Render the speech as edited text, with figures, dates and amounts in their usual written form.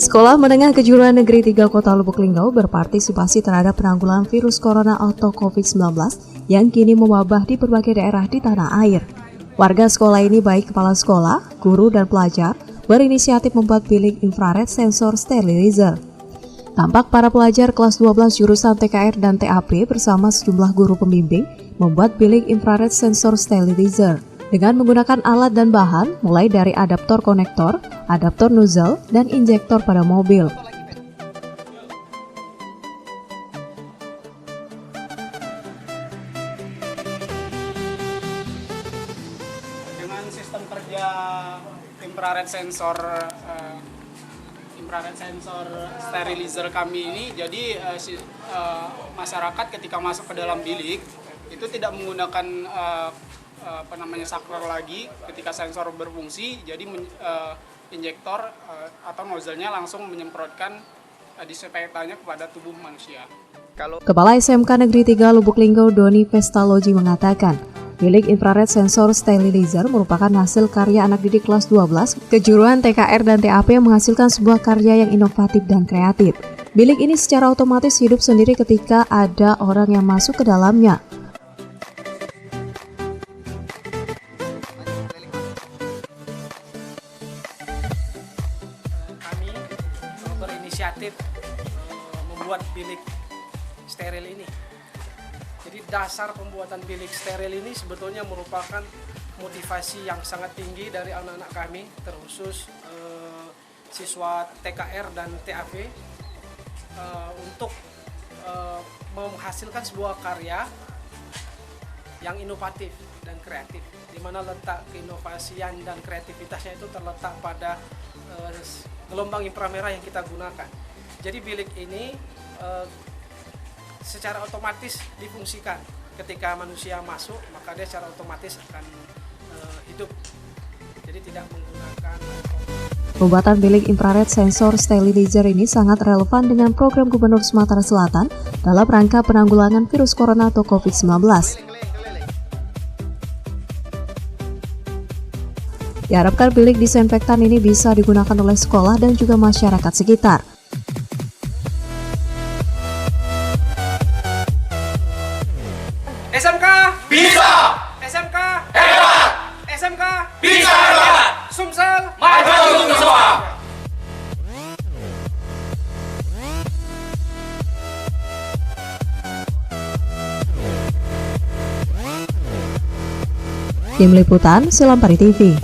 Sekolah Menengah Kejuruan Negeri 3 Kota Lubuk Linggau berpartisipasi terhadap penanggulangan virus corona atau COVID-19 yang kini mewabah di berbagai daerah di tanah air. Warga sekolah ini baik kepala sekolah, guru, dan pelajar berinisiatif membuat bilik infrared sensor sterilizer. Tampak para pelajar kelas 12 jurusan TKR dan TAP bersama sejumlah guru pembimbing membuat bilik infrared sensor sterilizer dengan menggunakan alat dan bahan mulai dari adaptor konektor, adaptor nozzle, dan injektor pada mobil. Dengan sistem kerja infrared sensor sterilizer kami ini, jadi masyarakat ketika masuk ke dalam bilik itu tidak menggunakan saklar lagi. Ketika sensor berfungsi, jadi injektor atau nozzle-nya langsung menyemprotkan disinfektannya kepada tubuh manusia. Kepala SMK Negeri 3 Lubuk Linggau Doni Pestaloji mengatakan, bilik infrared sensor sterilizer merupakan hasil karya anak didik kelas 12 kejuruan TKR dan TAP yang menghasilkan sebuah karya yang inovatif dan kreatif. Bilik ini secara otomatis hidup sendiri ketika ada orang yang masuk ke dalamnya. Kami berinisiatif membuat bilik steril ini. Jadi dasar pembuatan bilik steril ini sebetulnya merupakan motivasi yang sangat tinggi dari anak-anak kami, terkhusus siswa TKR dan TAP untuk menghasilkan sebuah karya yang inovatif dan kreatif, di mana letak keinovasian dan kreativitasnya itu terletak pada gelombang inframerah yang kita gunakan. Jadi bilik ini secara otomatis difungsikan. Ketika manusia masuk, maka dia secara otomatis akan hidup. Jadi tidak menggunakan. Pembuatan bilik infrared sensor sterilizer ini sangat relevan dengan program Gubernur Sumatera Selatan dalam rangka penanggulangan virus corona atau COVID-19. Diharapkan bilik disinfektan ini bisa digunakan oleh sekolah dan juga masyarakat sekitar. SMK bisa, SMK hebat, SMK bisa hebat, Sumsel maju untuk semua. Tim Liputan, Silampari TV.